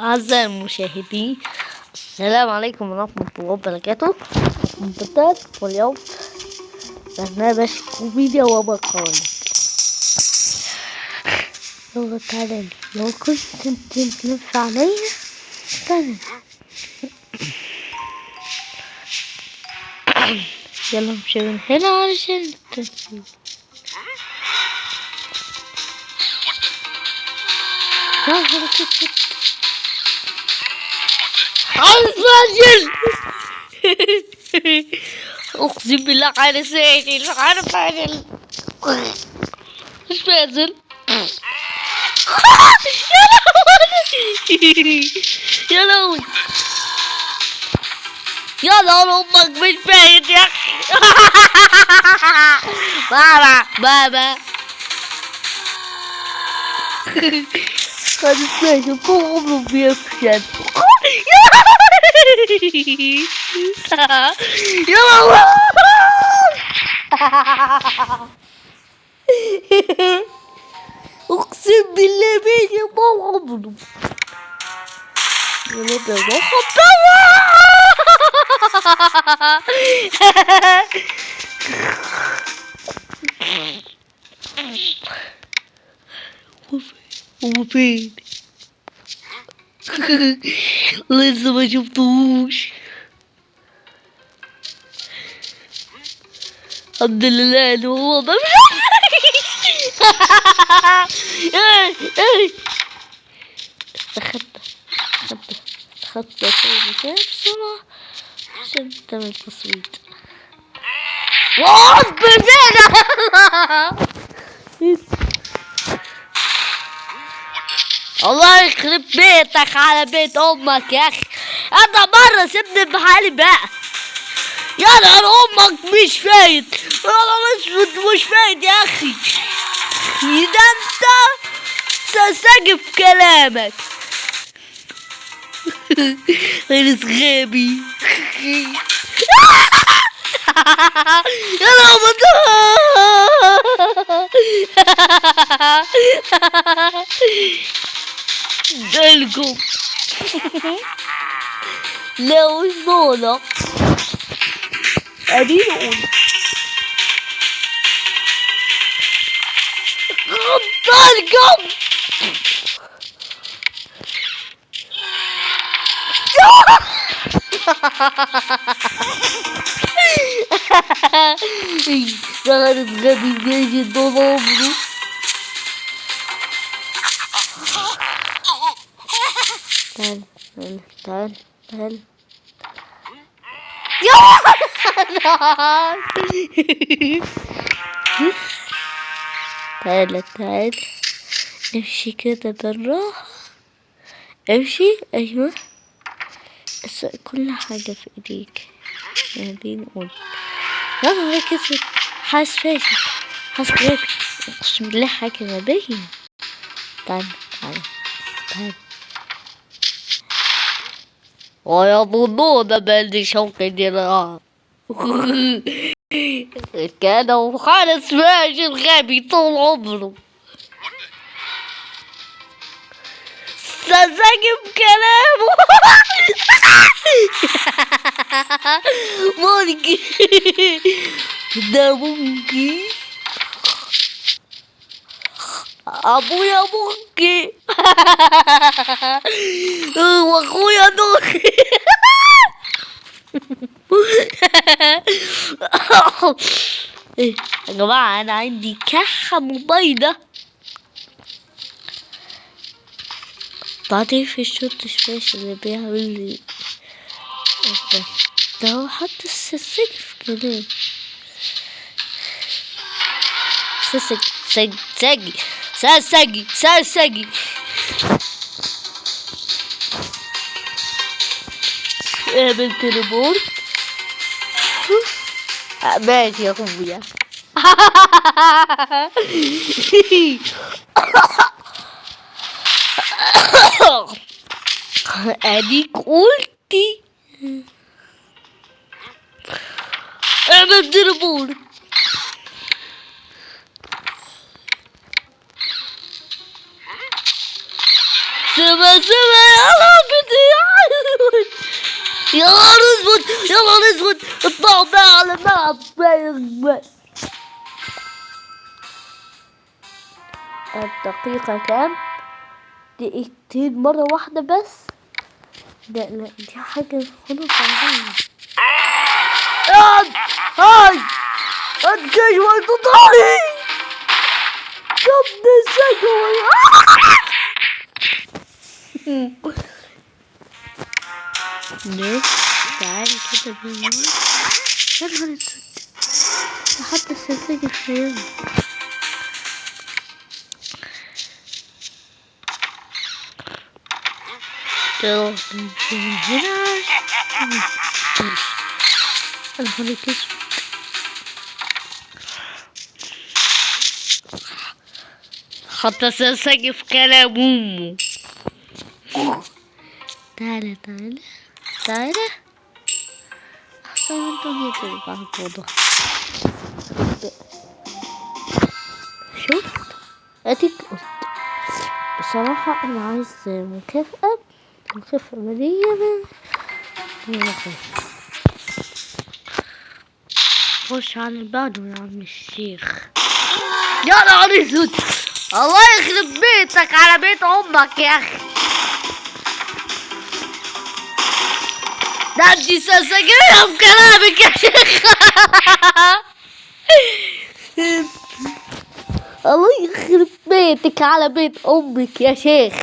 أعزائي المشاهدين، السلام عليكم ورحمة الله وبركاته. بدأت واليوم برنامج كوميديا ومقالب. يلا تعالى لو كنت تلف عليا تعالى. يلا مش من هنا علشان التسجيل. عالفاجر. اقسم بالله على ساجل على فاجل مش فازل. يا لهوي يا لهوي امك مش فايت يا اخي. بابا هذا فاجل طول عمره بيفشل. يا لهوي اقسم بالله بيجي طول عمره. يا لهوي هو فين؟ لسه ما شفتوش. الحمد لله انه هو ما استخبى في المكان بسرعة عشان تعمل تصويت. واصبر الله يخرب بيتك على بيت امك يا اخي. انا مرة سيبني بحالي بقى. يا نهار امك مش فايت. انا مش فايت يا اخي. ده انت ساجي في كلامك. غير غبي. يا لهوي دلكم لو صونا أدينون غطالكم. كانت غبي بيجي ضربني. تعال تعال امشي كده بالراحة. امشي ايوه كل حاجة في ايديك. يعني نقول يلا ركز. حاسس فاشل حاسس غبي. اقسم بالله حاجة غبية. تعال ويظنون بأني شوقي دراع. كان خالص فاشل غبي طول عمره. ساجب كلامه. ممكن ده ممكن ابويا ممكن واخويا دوخي. يا جماعة انا عندي كحة موبايلة. بعدين في الشرطة فاشل اللي بيعمل لي ده هو حط السسج في كلام. ساسجي قابل تليبورت. ماشي يا اخويا. اديك قلتي اعمل تليبورت. سما سما يا ربي يا نهار اسود يا نهار اسود اطلعوا بقى على الملعب. الدقيقة كام؟ دقيقتين مرة واحدة بس. لا دي حاجة خلاص عندنا. هاي الجيش والتطاري يا ابن السجوي. ليه؟ تعالي كده بالنار. يا نهار اسود حتى السلسلة فين؟ يلا من هنا. يا نهار اسود حتى السلسلة في كلام امه. تعالى تعالى تعالى احسن من الدنيا تبقى على الفوضى. شوف اديك قلت بصراحة انا عايز مكافأة مالية من خش على البعض يا عم الشيخ. يا نهار اسود الله يخرب بيتك على بيت امك يا اخي. ده انتي سلسجية بكلامك يا شيخ. الله يخرب بيتك على بيت امك يا شيخ.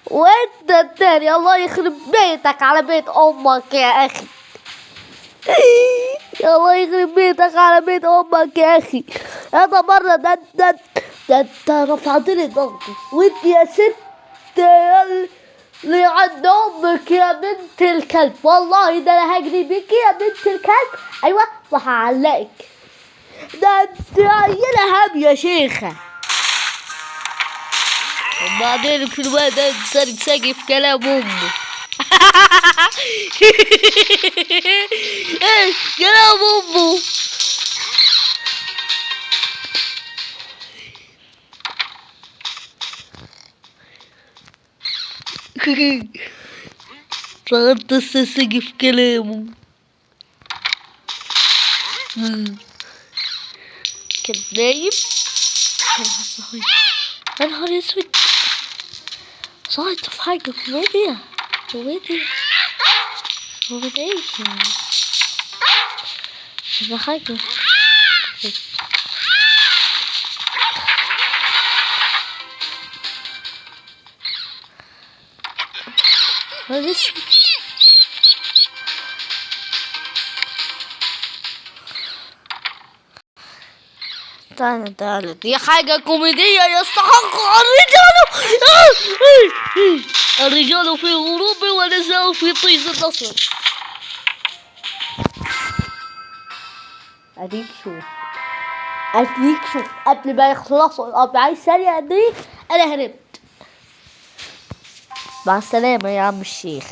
وانت التاني الله يخرب بيتك على بيت امك يا اخي. الله يخرب بيتك على بيت امك يا اخي. انا مرة ده انت رفعت لي ضغطي وانت يا ست اللي عند امك يا بنت الكلب. والله ده انا هجري بيكي يا بنت الكلب. ايوه وهعلقك. ده انت عيلة هم يا شيخة. وبعدين في الوقت ده سرسجي في كلام امه. ايه كلام امه. صغرت السرسجي في كلامه. كان نايم كان صحيح. يا نهار اسود صحيت في حاجة كوميديا كوميديا ايش يعني في حاجة. هذا تعالى دي حاجة كوميدية يستحق الرجال. الرجال في غروب والنساء في طيس النصر. اديك شوف قبل ما يخلصوا الأربعين ثانية دي انا هربت. مع السلامة يا عم الشيخ.